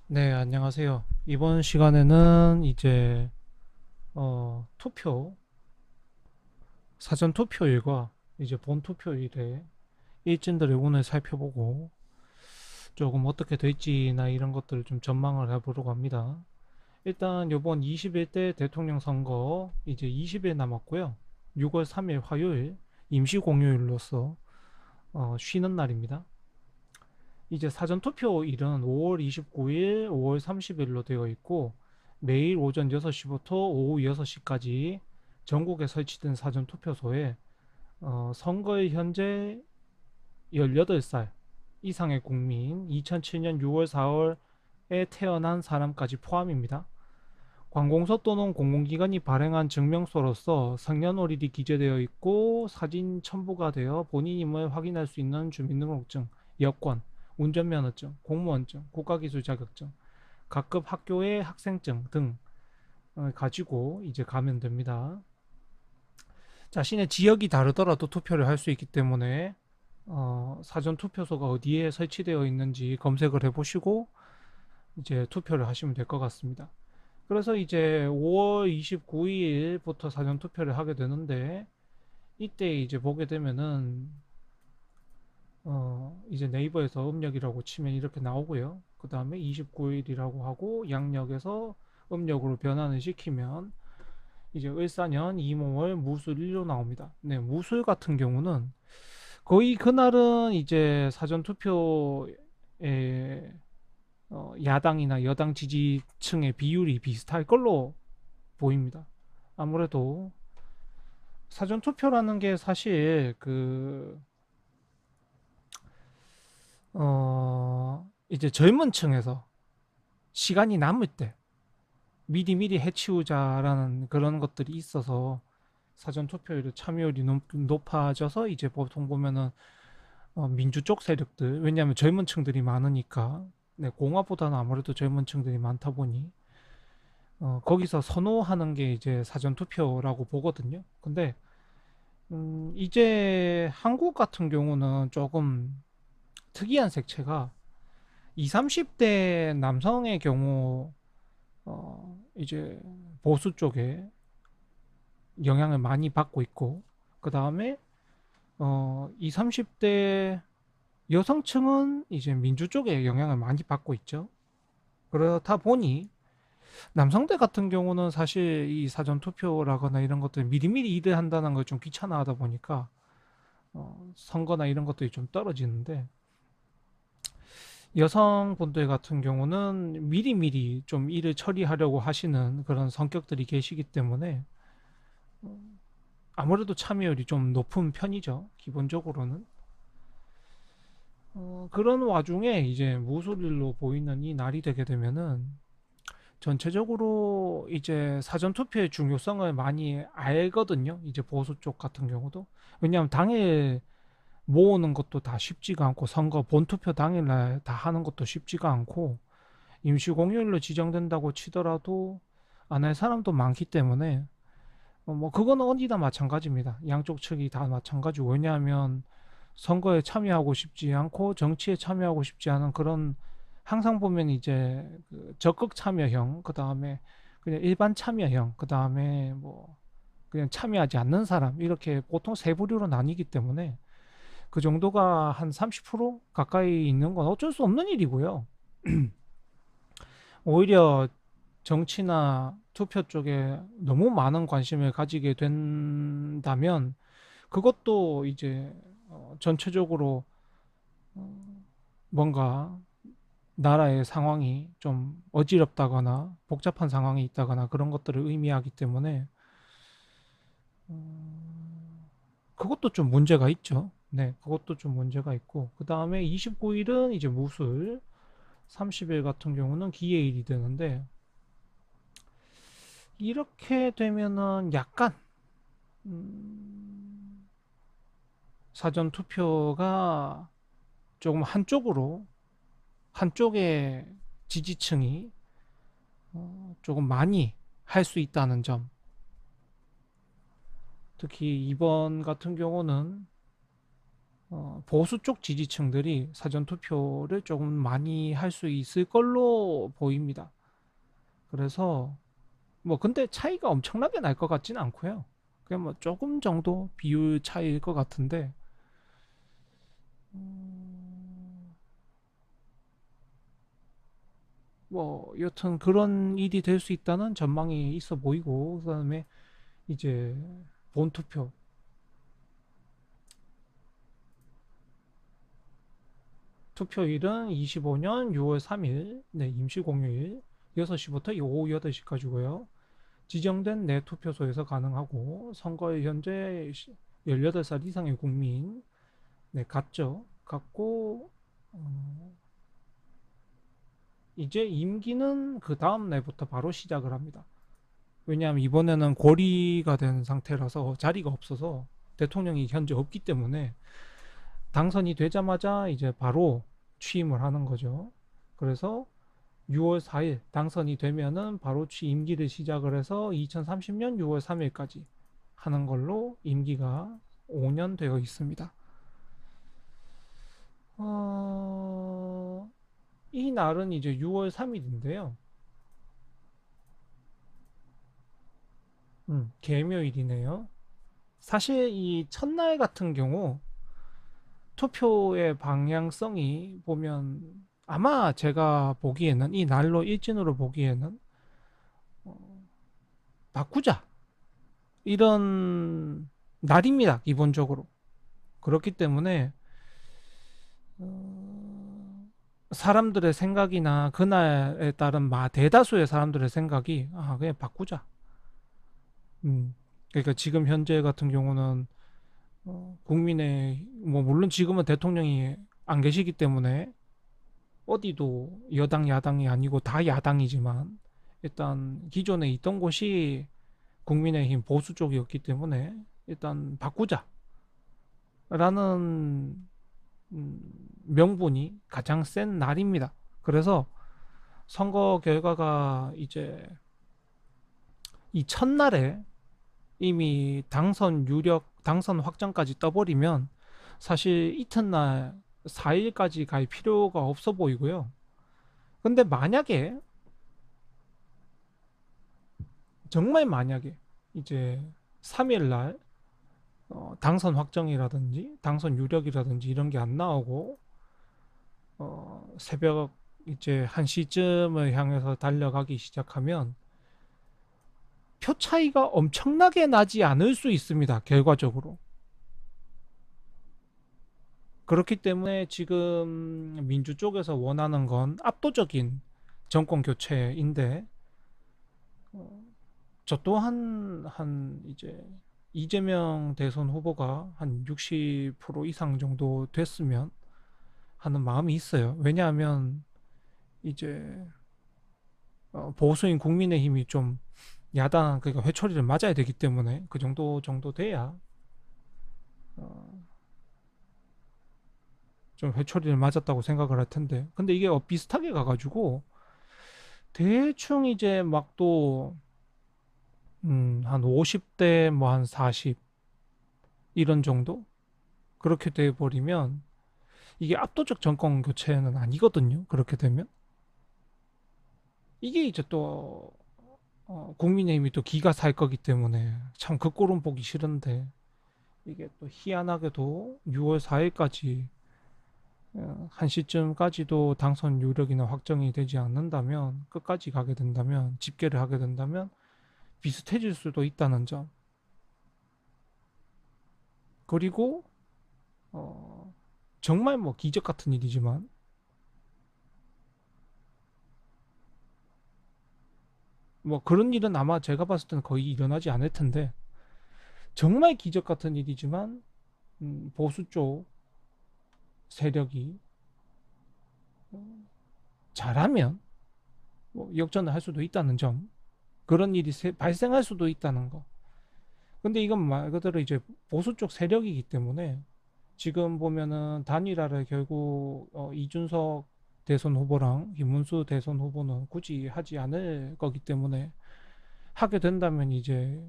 네, 안녕하세요. 이번 시간에는 이제 투표, 사전 투표일과 이제 본 투표일의 일진들의 운을 살펴보고 조금 어떻게 될지나 이런 것들을 좀 전망을 해보려고 합니다. 일단 이번 21대 대통령 선거 이제 20일 남았고요. 6월 3일 화요일 임시 공휴일로서 쉬는 날입니다. 이제 사전 투표일은 5월 29일, 5월 30일로 되어 있고 매일 오전 6시부터 오후 6시까지 전국에 설치된 사전 투표소에 선거일 현재 18살 이상의 국민, 2007년 6월 4월에 태어난 사람까지 포함입니다. 관공서 또는 공공기관이 발행한 증명서로서 생년월일이 기재되어 있고 사진 첨부가 되어 본인임을 확인할 수 있는 주민등록증, 여권, 운전면허증, 공무원증, 국가기술 자격증, 각급 학교의 학생증 등 가지고 이제 가면 됩니다. 자신의 지역이 다르더라도 투표를 할 수 있기 때문에 사전 투표소가 어디에 설치되어 있는지 검색을 해보시고 이제 투표를 하시면 될 것 같습니다. 그래서 이제 5월 29일부터 사전 투표를 하게 되는데 이때 이제 보게 되면은 이제 네이버에서 음력이라고 치면 이렇게 나오고요. 그 다음에 29일이라고 하고 양력에서 음력으로 변환을 시키면 이제 을사년 이몽월 무술일로 나옵니다. 네, 무술 같은 경우는 거의 그날은 이제 사전 투표에 야당이나 여당 지지층의 비율이 비슷할 걸로 보입니다. 아무래도 사전 투표라는 게 사실 이제 젊은 층에서 시간이 남을 때 미리미리 해치우자라는 그런 것들이 있어서 사전 투표율 참여율이 높아져서 이제 보통 보면은 민주 쪽 세력들, 왜냐하면 젊은 층들이 많으니까, 네, 공화보다는 아무래도 젊은 층들이 많다 보니 거기서 선호하는 게 이제 사전 투표라고 보거든요. 근데 이제 한국 같은 경우는 조금 특이한 색채가 20, 30대 남성의 경우 이제 보수 쪽에 영향을 많이 받고 있고 그 다음에 20, 30대 여성층은 이제 민주 쪽에 영향을 많이 받고 있죠. 그렇다 보니 남성들 같은 경우는 사실 이 사전 투표라거나 이런 것들 미리미리 일을 한다는 걸 좀 귀찮아하다 보니까 선거나 이런 것들이 좀 떨어지는데 여성분들 같은 경우는 미리미리 좀 일을 처리하려고 하시는 그런 성격들이 계시기 때문에 아무래도 참여율이 좀 높은 편이죠. 기본적으로는. 그런 와중에 이제 무술일로 보이는 이 날이 되게 되면은 전체적으로 이제 사전 투표의 중요성을 많이 알거든요. 이제 보수 쪽 같은 경우도. 왜냐하면 당일 모으는 것도 다 쉽지가 않고 선거 본투표 당일날 다 하는 것도 쉽지가 않고 임시 공휴일로 지정된다고 치더라도 안 할 사람도 많기 때문에 뭐 그거는 어디나 마찬가지입니다. 양쪽 측이 다 마찬가지고 왜냐하면 선거에 참여하고 싶지 않고 정치에 참여하고 싶지 않은 그런 항상 보면 이제 그 적극 참여형 그 다음에 그냥 일반 참여형 그 다음에 뭐 그냥 참여하지 않는 사람 이렇게 보통 세 부류로 나뉘기 때문에 그 정도가 한 30% 가까이 있는 건 어쩔 수 없는 일이고요. 오히려 정치나 투표 쪽에 너무 많은 관심을 가지게 된다면 그것도 이제 전체적으로 뭔가 나라의 상황이 좀 어지럽다거나 복잡한 상황이 있다거나 그런 것들을 의미하기 때문에 그것도 좀 문제가 있죠. 네, 그것도 좀 문제가 있고 그 다음에 29일은 이제 무술, 30일 같은 경우는 기해일이 되는데 이렇게 되면은 약간 음, 사전 투표가 조금 한쪽의 지지층이 조금 많이 할 수 있다는 점. 특히 이번 같은 경우는 보수 쪽 지지층들이 사전투표를 조금 많이 할 수 있을 걸로 보입니다. 그래서 뭐 근데 차이가 엄청나게 날 것 같지는 않고요. 그냥 뭐 조금 정도 비율 차이일 것 같은데 음, 뭐 여튼 그런 일이 될 수 있다는 전망이 있어 보이고 그다음에 이제 본투표 투표일은 25년 6월 3일 네, 임시 공휴일 6시부터 오후 8시까지고요. 지정된 내 투표소에서 가능하고 선거에 현재 18살 이상의 국민 네, 갔죠. 갔고 이제 임기는 그 다음 날부터 바로 시작을 합니다. 왜냐하면 이번에는 고리가 된 상태라서 자리가 없어서 대통령이 현재 없기 때문에 당선이 되자마자 이제 바로 취임을 하는 거죠. 그래서 6월 4일 당선이 되면은 바로 임기를 시작을 해서 2030년 6월 3일까지 하는 걸로 임기가 5년 되어 있습니다. 이 날은 이제 6월 3일인데요. 개묘일이네요. 사실 이 첫날 같은 경우 투표의 방향성이 보면 아마 제가 보기에는 이 날로 일진으로 보기에는 바꾸자 이런 날입니다. 기본적으로. 그렇기 때문에 사람들의 생각이나 그날에 따른 대다수의 사람들의 생각이 그냥 바꾸자. 그러니까 지금 현재 같은 경우는 국민의 뭐 물론 지금은 대통령이 안 계시기 때문에 어디도 여당 야당이 아니고 다 야당이지만 일단 기존에 있던 곳이 국민의힘 보수 쪽이었기 때문에 일단 바꾸자라는 명분이 가장 센 날입니다. 그래서 선거 결과가 이제 이 첫날에 이미 당선 확정까지 떠버리면 사실 이튿날 4일까지 갈 필요가 없어 보이고요. 근데 만약에 정말 만약에 이제 3일날 당선 확정이라든지 당선 유력이라든지 이런 게 안 나오고 새벽 이제 1시쯤을 향해서 달려가기 시작하면 표 차이가 엄청나게 나지 않을 수 있습니다. 결과적으로. 그렇기 때문에 지금 민주 쪽에서 원하는 건 압도적인 정권 교체인데 저 또한 한 이제 이재명 대선 후보가 한 60% 이상 정도 됐으면 하는 마음이 있어요. 왜냐하면 이제 보수인 국민의힘이 좀 야당 그러니까 회초리를 맞아야 되기 때문에 그 정도 돼야 어, 좀 회초리를 맞았다고 생각을 할 텐데 근데 이게 비슷하게 가가지고 대충 이제 막 또 한 50대 뭐 한 40 이런 정도 그렇게 돼 버리면 이게 압도적 정권 교체는 아니거든요. 그렇게 되면 이게 이제 또 국민의힘이 또 기가 살 거기 때문에 참 그 꼴은 보기 싫은데 이게 또 희한하게도 6월 4일까지 1시쯤까지도 당선 유력이나 확정이 되지 않는다면 끝까지 가게 된다면 집계를 하게 된다면 비슷해질 수도 있다는 점 그리고 어, 정말 뭐 기적 같은 일이지만 뭐 그런 일은 아마 제가 봤을 때는 거의 일어나지 않을 텐데 정말 기적 같은 일이지만 보수 쪽 세력이 잘하면 뭐 역전을 할 수도 있다는 점 그런 일이 발생할 수도 있다는 거 근데 이건 말 그대로 이제 보수 쪽 세력이기 때문에 지금 보면은 단일화를 결국 이준석 대선 후보랑 김문수 대선 후보는 굳이 하지 않을 거기 때문에 하게 된다면 이제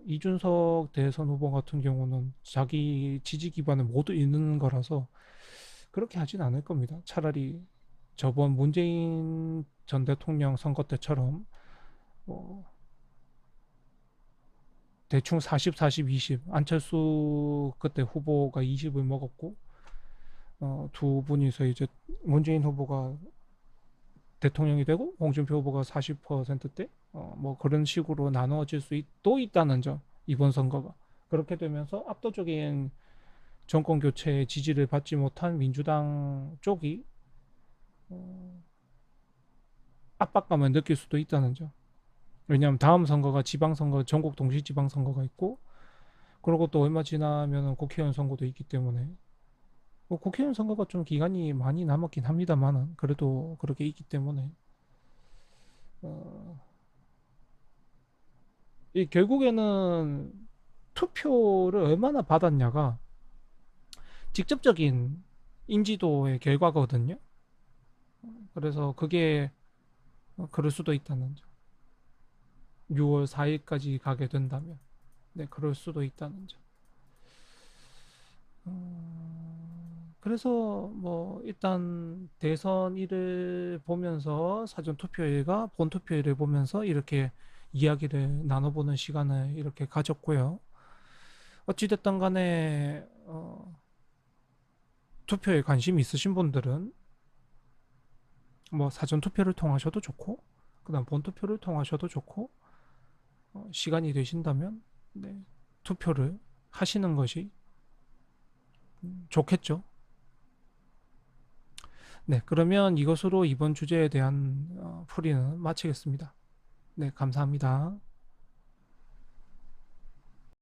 이준석 대선 후보 같은 경우는 자기 지지 기반을 모두 잇는 거라서 그렇게 하진 않을 겁니다. 차라리 저번 문재인 전 대통령 선거 때처럼 뭐 대충 40, 40, 20 안철수 그때 후보가 20을 먹었고 두 분이서 이제 문재인 후보가 대통령이 되고 홍준표 후보가 40%대 뭐 그런 식으로 나누어질 또 있다는 점 이번 선거가 그렇게 되면서 압도적인 정권 교체의 지지를 받지 못한 민주당 쪽이 어, 압박감을 느낄 수도 있다는 점. 왜냐하면 다음 선거가 지방선거, 전국 동시 지방선거가 있고, 그리고 또 얼마 지나면 국회의원 선거도 있기 때문에, 뭐 국회의원 선거가 좀 기간이 많이 남았긴 합니다만은, 그래도 그렇게 있기 때문에, 어, 이 결국에는 투표를 얼마나 받았냐가 직접적인 인지도의 결과거든요. 그래서 그게 그럴 수도 있다는 점. 6월 4일까지 가게 된다면, 네, 그럴 수도 있다는 점. 그래서 뭐 일단 대선일을 보면서 사전 투표일과 본 투표일을 보면서 이렇게 이야기를 나눠보는 시간을 이렇게 가졌고요. 어찌됐든 간에 투표에 관심 있으신 분들은 뭐 사전 투표를 통하셔도 좋고 그다음 본 투표를 통하셔도 좋고 시간이 되신다면 네, 투표를 하시는 것이 좋겠죠. 네, 그러면 이것으로 이번 주제에 대한 풀이는 마치겠습니다. 네, 감사합니다.